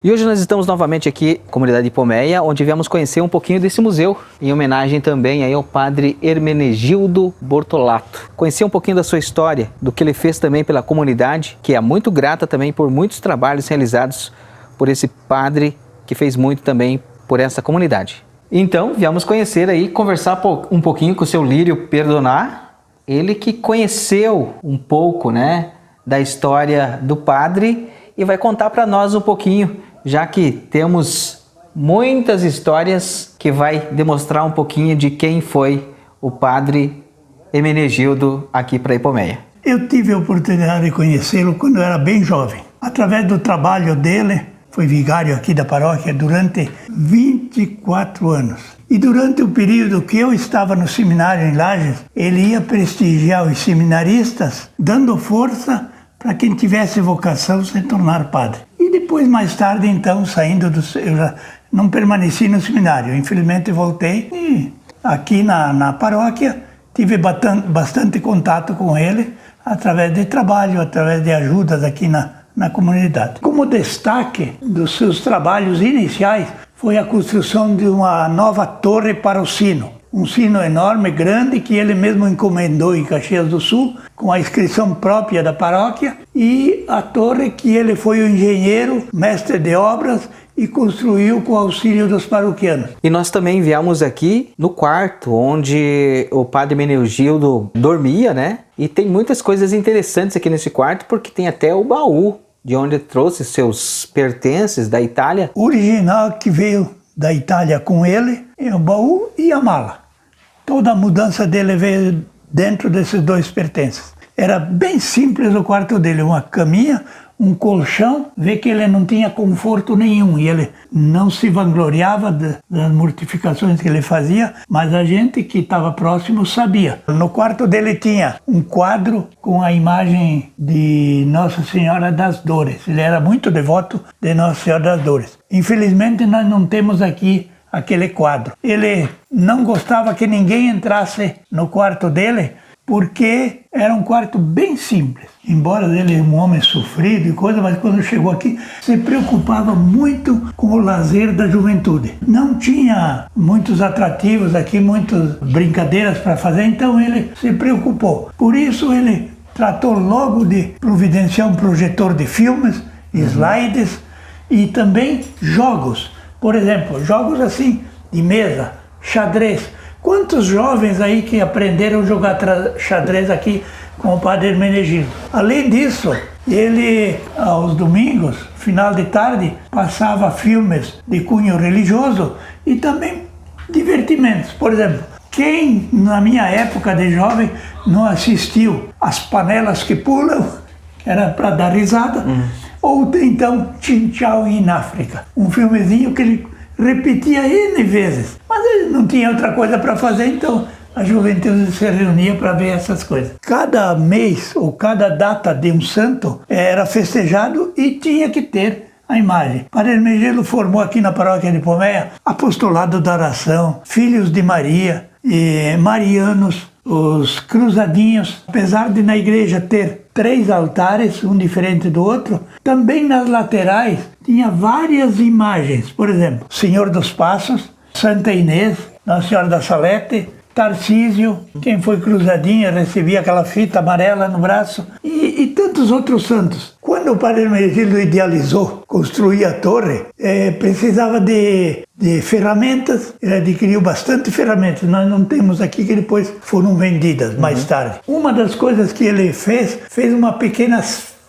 E hoje nós estamos novamente aqui na comunidade Ipomeia, onde viemos conhecer um pouquinho desse museu, em homenagem também aí ao padre Hermenegildo Bortolato. Conhecer um pouquinho da sua história, do que ele fez também pela comunidade, que é muito grata também por muitos trabalhos realizados por esse padre que fez muito também por essa comunidade. Então, viemos conhecer aí, conversar um pouquinho com o seu Lírio Perdonar, ele que conheceu um pouco, né, da história do padre e vai contar para nós um pouquinho, já que temos muitas histórias que vai demonstrar um pouquinho de quem foi o padre Hermenegildo aqui para Ipomeia. Eu tive a oportunidade de conhecê-lo quando eu era bem jovem. Através do trabalho dele, foi vigário aqui da paróquia durante 24 anos. E durante o período que eu estava no seminário em Lages, ele ia prestigiar os seminaristas, dando força para quem tivesse vocação se tornar padre. E depois, mais tarde, então, eu já não permaneci no seminário. Infelizmente, voltei e aqui na paróquia tive bastante contato com ele através de trabalho, através de ajudas aqui na comunidade. Como destaque dos seus trabalhos iniciais foi a construção de uma nova torre para o sino. Um sino enorme, grande, que ele mesmo encomendou em Caxias do Sul, com a inscrição própria da paróquia, e a torre que ele foi o engenheiro, mestre de obras, e construiu com o auxílio dos paroquianos. E nós também viemos aqui no quarto, onde o padre Hermenegildo dormia, né? E tem muitas coisas interessantes aqui nesse quarto, porque tem até o baú, de onde trouxe seus pertences da Itália. O original que veio da Itália com ele é o baú e a mala. Toda a mudança dele veio dentro desses dois pertences. Era bem simples o quarto dele, uma caminha, um colchão, vê que ele não tinha conforto nenhum e ele não se vangloriava das mortificações que ele fazia, mas a gente que estava próximo sabia. No quarto dele tinha um quadro com a imagem de Nossa Senhora das Dores. Ele era muito devoto de Nossa Senhora das Dores. Infelizmente nós não temos aqui aquele quadro. Ele não gostava que ninguém entrasse no quarto dele, porque era um quarto bem simples. Embora ele um homem sofrido e coisa, mas quando chegou aqui, se preocupava muito com o lazer da juventude. Não tinha muitos atrativos aqui, muitas brincadeiras para fazer, então ele se preocupou. Por isso ele tratou logo de providenciar um projetor de filmes, slides e também jogos. Por exemplo, jogos assim, de mesa, xadrez. Quantos jovens aí que aprenderam a jogar xadrez aqui com o padre Hermenegildo? Além disso, ele, aos domingos, final de tarde, passava filmes de cunho religioso e também divertimentos. Por exemplo, quem na minha época de jovem não assistiu As Panelas que Pulam, que era para dar risada, ou então Tchau in África, um filmezinho que ele repetia N vezes, mas ele não tinha outra coisa para fazer, então a juventude se reunia para ver essas coisas. Cada mês ou cada data de um santo era festejado e tinha que ter a imagem. Padre Hermenegildo formou aqui na paróquia de Ipomeia Apostolado da Oração, Filhos de Maria, e Marianos, os Cruzadinhos. Apesar de na igreja ter 3 altares, um diferente do outro, também nas laterais tinha várias imagens. Por exemplo, Senhor dos Passos, Santa Inês, Nossa Senhora da Salete, Tarcísio, quem foi cruzadinha recebia aquela fita amarela no braço, e tantos outros santos. Quando o padre Hermenegildo idealizou construir a torre, precisava de ferramentas, ele adquiriu bastante ferramentas, nós não temos aqui, que depois foram vendidas mais tarde. Uma das coisas que ele fez uma pequena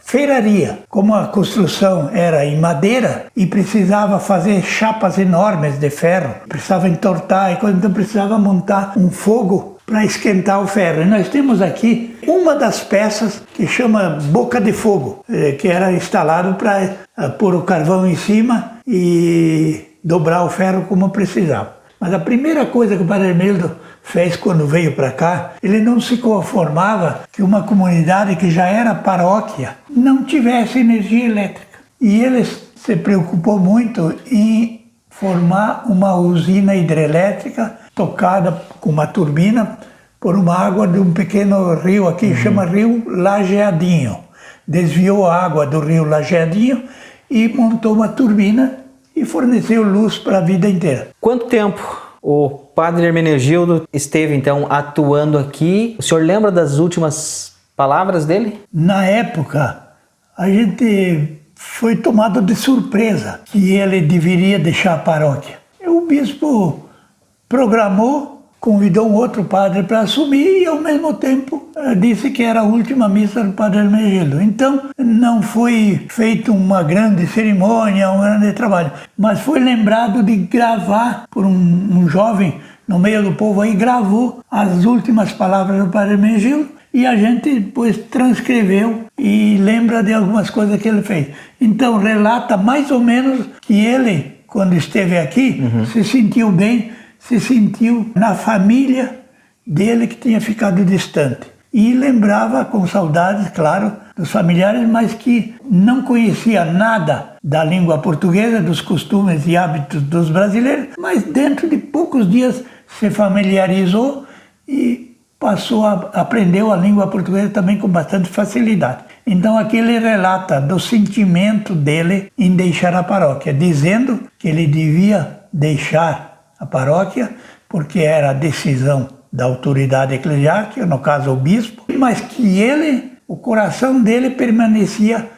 ferraria. Como a construção era em madeira e precisava fazer chapas enormes de ferro, precisava entortar, então precisava montar um fogo para esquentar o ferro. E nós temos aqui uma das peças que chama boca de fogo, que era instalado para pôr o carvão em cima e dobrar o ferro como precisava. Mas a primeira coisa que o padre Hermenegildo fez quando veio para cá, ele não se conformava que uma comunidade que já era paróquia não tivesse energia elétrica. E ele se preocupou muito em formar uma usina hidrelétrica tocada com uma turbina por uma água de um pequeno rio aqui, chama Rio Lajeadinho. Desviou a água do Rio Lajeadinho e montou uma turbina e forneceu luz para a vida inteira. Quanto tempo o padre Hermenegildo esteve então atuando aqui? O senhor lembra das últimas palavras dele? Na época, a gente foi tomado de surpresa que ele deveria deixar a paróquia. O bispo programou, convidou um outro padre para assumir e, ao mesmo tempo, disse que era a última missa do padre Hermenegildo. Então, não foi feita uma grande cerimônia, um grande trabalho, mas foi lembrado de gravar por um jovem no meio do povo aí, gravou as últimas palavras do padre Hermenegildo e a gente depois transcreveu e lembra de algumas coisas que ele fez. Então, relata mais ou menos que ele, quando esteve aqui, se sentiu bem, se sentiu na família dele que tinha ficado distante. E lembrava com saudades, claro, dos familiares, mas que não conhecia nada da língua portuguesa, dos costumes e hábitos dos brasileiros, mas dentro de poucos dias se familiarizou e aprendeu a língua portuguesa também com bastante facilidade. Então aqui ele relata do sentimento dele em deixar a paróquia, dizendo que ele devia deixar a paróquia porque era a decisão da autoridade eclesiástica, no caso o bispo, mas que ele, o coração dele permanecia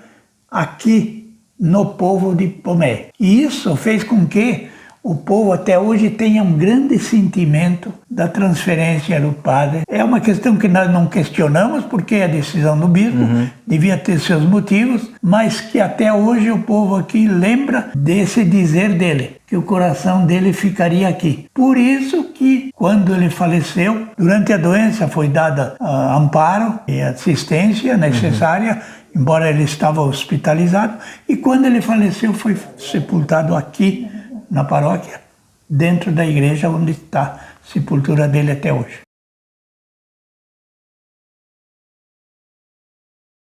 aqui no povo de Pomeia. E isso fez com que o povo até hoje tenha um grande sentimento da transferência do padre. É uma questão que nós não questionamos, porque é a decisão do bispo, devia ter seus motivos, mas que até hoje o povo aqui lembra desse dizer dele, que o coração dele ficaria aqui. Por isso que, quando ele faleceu, durante a doença foi dada amparo e assistência necessária, embora ele estava hospitalizado, e quando ele faleceu foi sepultado aqui, na paróquia, dentro da igreja onde está a sepultura dele até hoje.